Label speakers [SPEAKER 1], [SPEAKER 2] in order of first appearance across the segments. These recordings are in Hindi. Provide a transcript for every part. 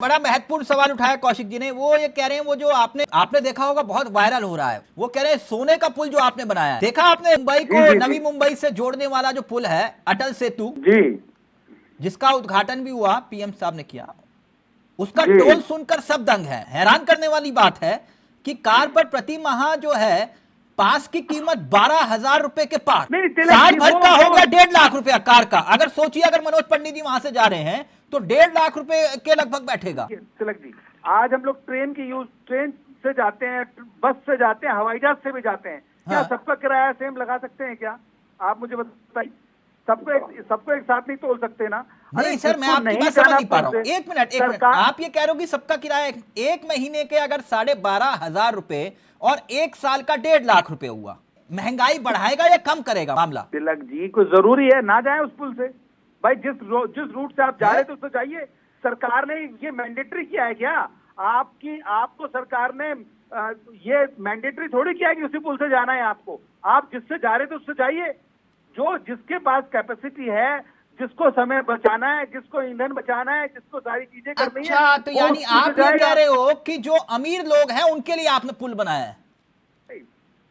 [SPEAKER 1] बड़ा महत्वपूर्ण सवाल उठाया कौशिक जी ने। वो ये कह रहे हैं, वो जो आपने देखा होगा बहुत वायरल हो रहा है, वो कह रहे हैं सोने का पुल जो आपने बनाया है, देखा आपने मुंबई को नवी मुंबई से जोड़ने वाला जो पुल है अटल सेतु
[SPEAKER 2] जी,
[SPEAKER 1] जिसका उद्घाटन भी हुआ, पीएम साहब ने किया, उसका टोल सुनकर सब दंग है। हैरान करने वाली बात है कि कार पर प्रति माह जो है पास की कीमत 12,000 रुपए के पार, साल भर का हो गया 1.5 लाख रुपया कार का। अगर सोचिए अगर मनोज पंडित जी वहां से जा रहे हैं तो 1.5 लाख रुपए के लगभग बैठेगा।
[SPEAKER 2] तिलक जी, आज हम लोग ट्रेन से जाते हैं, बस से जाते हैं, हवाई जहाज से भी जाते हैं। क्या सबका किराया सेम लगा सकते हैं क्या? आप मुझे बताइए। सबको एक साथ नहीं तोल सकते ना।
[SPEAKER 1] नहीं सर, मैं आपकी बात समझ नहीं पा रहा हूँ। एक मिनट, आप ये कह रहे हो कि सबका किराया एक महीने के अगर 12,500 रुपए और एक साल का 1.5 लाख रुपए हुआ, महंगाई बढ़ाएगा या कम करेगा मामला?
[SPEAKER 2] तिलक जी, को जरूरी है ना जाए उस पुल से? भाई जिस रूट से आप जा रहे थे उससे जाइए। सरकार ने ये मैंडेटरी किया है क्या? आपको सरकार ने ये मैंडेटरी थोड़ी किया है कि उसी पुल से जाना है आपको। आप जिससे जा रहे थे उससे जाइए। जिसके पास कैपेसिटी है, जिसको समय बचाना है, जिसको ईंधन बचाना है, जिसको सारी चीजें करनी है।
[SPEAKER 1] अच्छा, तो यानी आप ये कह रहे हो कि जो अमीर लोग हैं उनके लिए आपने पुल बनाया है?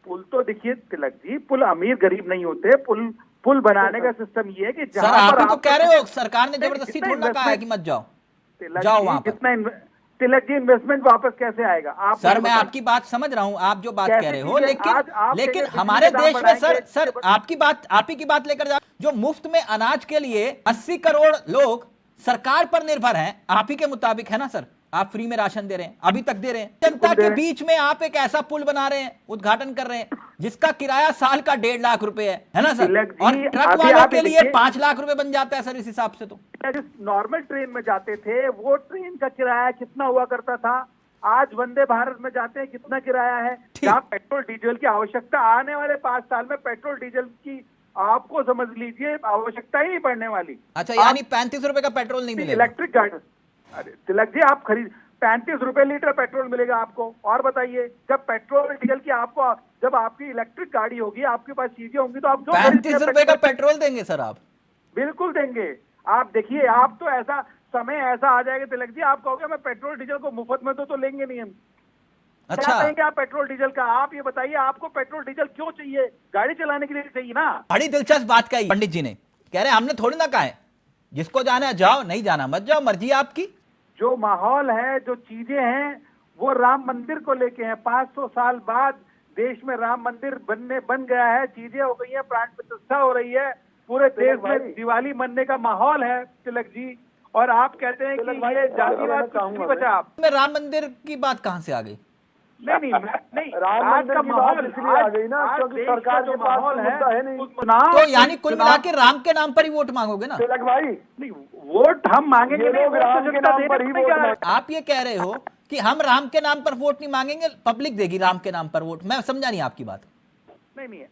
[SPEAKER 2] पुल तो देखिए तिलक जी, पुल अमीर गरीब नहीं होते। पुल बनाने का सिस्टम ये है कि
[SPEAKER 1] सर आप तो कह रहे हो सरकार ने जबरदस्ती थोड़ा कहा है कि मत जाओ, जाओ वहां पर।
[SPEAKER 2] तिलक जी, इन्वेस्टमेंट वापस कैसे आएगा? आप
[SPEAKER 1] सर मैं आपकी बात समझ रहा हूं, आप जो बात कह रहे हो, लेकिन हमारे देश में सर आप ही की बात लेकर जा, जो मुफ्त में अनाज के लिए 80 करोड़ लोग सरकार पर निर्भर हैं, आप ही के मुताबिक है ना सर? आप फ्री में राशन दे रहे हैं, अभी तक दे रहे हैं। जनता के बीच में आप एक ऐसा पुल बना रहे हैं, उद्घाटन कर रहे हैं, जिसका किराया साल का 1.5 लाख रुपए है ना सर? और ट्रक वालों के लिए 5 लाख रुपए बन जाता है सर इस हिसाब से। तो
[SPEAKER 2] जिस नॉर्मल ट्रेन में जाते थे वो ट्रेन का किराया कितना हुआ करता था? आज वंदे भारत में जाते हैं, कितना किराया है? जहाँ पेट्रोल डीजल की आवश्यकता आने वाले 5 साल में पेट्रोल डीजल की आपको समझ लीजिए आवश्यकता ही नहीं पड़ने वाली।
[SPEAKER 1] अच्छा, यानी 35 रुपए का पेट्रोल नहीं मिलेगा?
[SPEAKER 2] इलेक्ट्रिक गाड़ी, अरे तिलक जी, आप खरीद 35 रुपए लीटर पेट्रोल मिलेगा आपको। और बताइए, जब पेट्रोल डीजल की जब आपकी इलेक्ट्रिक गाड़ी होगी, आपके पास चीजें होंगी, तो आप
[SPEAKER 1] 35 रुपए का पेट्रोल देंगे सर? आप
[SPEAKER 2] बिल्कुल देंगे। आप देखिए, आप तो ऐसा समय ऐसा आ जाएगा तिलक जी, आप कहोगे मैं पेट्रोल डीजल को मुफ्त में तो लेंगे नहीं हम।
[SPEAKER 1] अच्छा,
[SPEAKER 2] क्या कहेंगे आप पेट्रोल डीजल का? आप ये बताइए, आपको पेट्रोल डीजल क्यों चाहिए? गाड़ी चलाने के लिए चाहिए ना।
[SPEAKER 1] बड़ी दिलचस्प बात कही पंडित जी ने। कह रहे हमने थोड़ी ना कहा है जिसको जाना है जाओ, नहीं जाना मत जाओ, मर्जी आपकी।
[SPEAKER 2] जो माहौल है, जो चीजें हैं, वो राम मंदिर को लेके हैं। 500 साल बाद देश में राम मंदिर बन गया है, चीजें हो गई है, प्राण प्रतिष्ठा हो रही है, पूरे देश में दिवाली मनने का माहौल है तिलक जी। और आप कहते हैं कि ये जातिवाद नहीं बचा। आप
[SPEAKER 1] में राम मंदिर की बात कहां से आ गई?
[SPEAKER 2] नहीं, राम मंदिर का माहौल इसलिए आ गई ना क्योंकि सरकार जो माहौल है
[SPEAKER 1] तो यानी कुल मिला के राम के नाम पर ही वोट मांगोगे ना?
[SPEAKER 2] तिलक भाई, नहीं, वोट हम मांगेंगे नहीं, राम के नाम पर ही वोट।
[SPEAKER 1] आप ये कह रहे हो कि हम राम के नाम पर वोट नहीं मांगेंगे, पब्लिक देगी राम के नाम पर वोट? मैं समझा नहीं आपकी बात।
[SPEAKER 2] नहीं,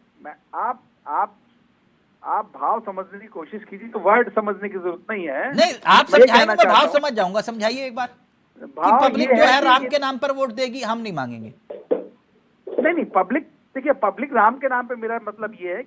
[SPEAKER 2] आप भाव समझने की कोशिश कीजिए, तो वर्ड समझने की जरूरत नहीं है।
[SPEAKER 1] नहीं, आप समझाइए, मैं भाव समझ जाऊंगा। समझाइए एक बार कि पब्लिक जो है राम के नाम पर वोट देगी, हम नहीं मांगेंगे।
[SPEAKER 2] नहीं, पब्लिक, देखिए, पब्लिक राम के नाम पे, मेरा मतलब ये है कि